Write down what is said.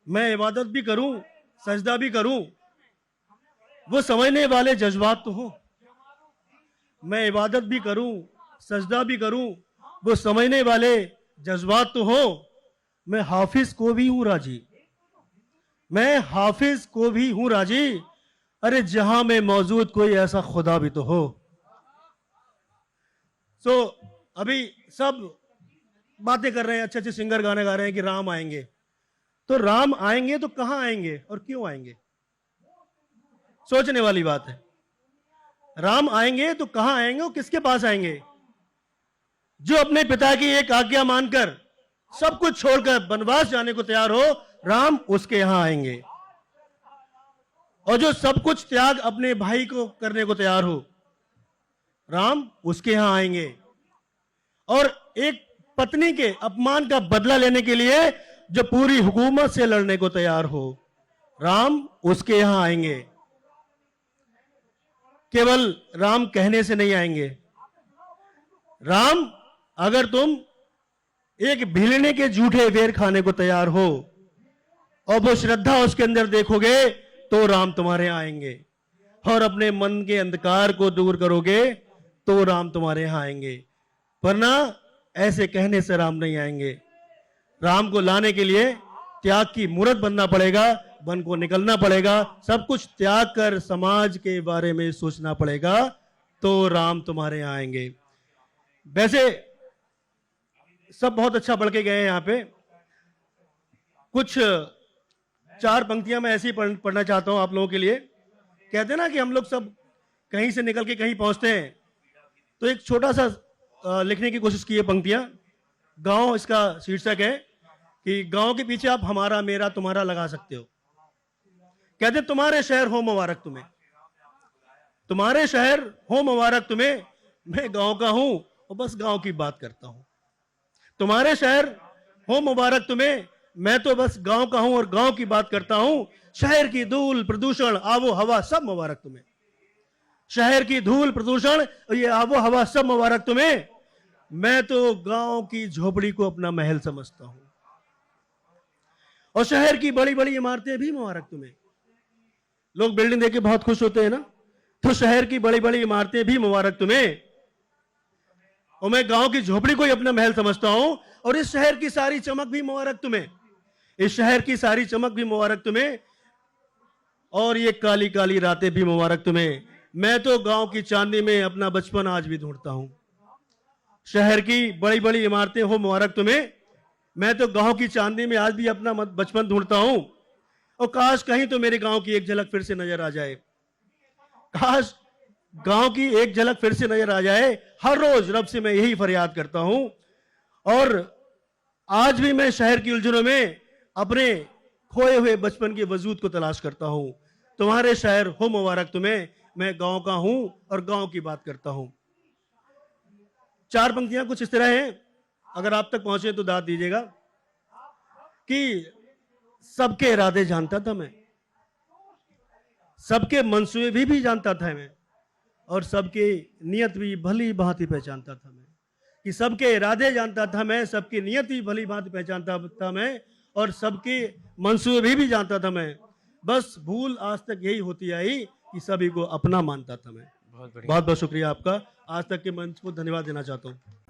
मैं इबादत भी करूं, सजदा भी करूं, वो समझने वाले जज्बात तो हो। मैं इबादत भी करूं, सजदा भी करूं, वो समझने वाले जज्बात तो हो। मैं हाफिज को भी हूं राजी, मैं हाफिज को भी हूं राजी, अरे जहां में मौजूद कोई ऐसा खुदा भी तो हो। सो अभी सब बातें कर रहे हैं, अच्छे अच्छे सिंगर गाने गा रहे हैं कि राम आएंगे। तो राम आएंगे तो कहां आएंगे और क्यों आएंगे? सोचने वाली बात है। राम आएंगे तो कहां आएंगे और किसके पास आएंगे? जो अपने पिता की एक आज्ञा मानकर सब कुछ छोड़कर वनवास जाने को तैयार हो, राम उसके यहां आएंगे। और जो सब कुछ त्याग अपने भाई को करने को तैयार हो, राम उसके यहां आएंगे। और एक पत्नी के अपमान का बदला लेने के लिए जो पूरी हुकूमत से लड़ने को तैयार हो, राम उसके यहां आएंगे। केवल राम कहने से नहीं आएंगे। राम, अगर तुम एक भिलने के झूठे वेर खाने को तैयार हो और वो श्रद्धा उसके अंदर देखोगे, तो राम तुम्हारे यहां आएंगे। और अपने मन के अंधकार को दूर करोगे तो राम तुम्हारे यहां आएंगे। वरना ऐसे कहने से राम नहीं आएंगे। राम को लाने के लिए त्याग की मूर्त बनना पड़ेगा, वन को निकलना पड़ेगा, सब कुछ त्याग कर समाज के बारे में सोचना पड़ेगा, तो राम तुम्हारे यहां आएंगे। वैसे सब बहुत अच्छा बढ़ के गए हैं। यहां पे कुछ 4 पंक्तियां मैं ऐसे ही पढ़ना चाहता हूं आप लोगों के लिए। कहते हैं ना कि हम लोग सब कहीं से निकल के कहीं पहुंचते हैं, तो एक छोटा सा लिखने की कोशिश की है पंक्तियां। गांव इसका शीर्षक है कि गांव के पीछे आप हमारा, मेरा, तुम्हारा लगा सकते हो। कहते तुम्हारे शहर हो मुबारक तुम्हें, तुम्हारे शहर हो मुबारक तुम्हें, मैं गांव का हूं और बस गांव की बात करता हूं। तुम्हारे शहर हो मुबारक तुम्हें, मैं तो बस गांव का हूं और गांव की बात करता हूं। शहर की धूल प्रदूषण आबो हवा सब मुबारक तुम्हें, शहर की धूल प्रदूषण और ये आबो हवा सब मुबारक तुम्हें, मैं तो गांव की झोपड़ी को अपना महल समझता हूं। और शहर की बड़ी बड़ी इमारतें भी मुबारक तुम्हें। लोग बिल्डिंग देख के बहुत खुश होते हैं ना, तो शहर की बड़ी बड़ी इमारतें भी मुबारक तुम्हें, और मैं गांव की झोपड़ी को ही अपना महल समझता हूं। और इस शहर की सारी चमक भी मुबारक तुम्हें, इस शहर की सारी चमक भी मुबारक तुम्हें, और ये काली काली रातें भी मुबारक तुम्हें। मैं तो गांव की चांदी में अपना बचपन आज भी ढूंढता हूं। शहर की बड़ी बड़ी इमारतें हो मुबारक तुम्हें, मैं तो गांव की चांदी में आज भी अपना बचपन ढूंढता हूं। और काश कहीं तो मेरे गांव की एक झलक फिर से नजर आ जाए, काश गांव की एक झलक फिर से नजर आ जाए। हर रोज रब से मैं यही फरियाद करता हूं। और आज भी मैं शहर की उलझनों में अपने खोए हुए बचपन के वजूद को तलाश करता हूं। तुम्हारे शहर हो मुबारक तुम्हें, मैं गांव का हूं और गांव की बात करता हूं। 4 पंक्तियां कुछ इस तरह हैं, अगर आप तक पहुंचे तो दाद दीजिएगा। कि सबके इरादे जानता था मैं, सबके मंसूबे भी जानता था मैं, और सबके नियत भी भली भांति पहचानता था मैं। कि सबके इरादे जानता था मैं, सबकी नियत भी भली भांति पहचानता था मैं, और सबके मंसूबे भी जानता था मैं। बस भूल आज तक यही होती आई कि सभी को अपना मानता था मैं। बहुत बहुत शुक्रिया आपका। आज तक के मंच को धन्यवाद देना चाहता हूं।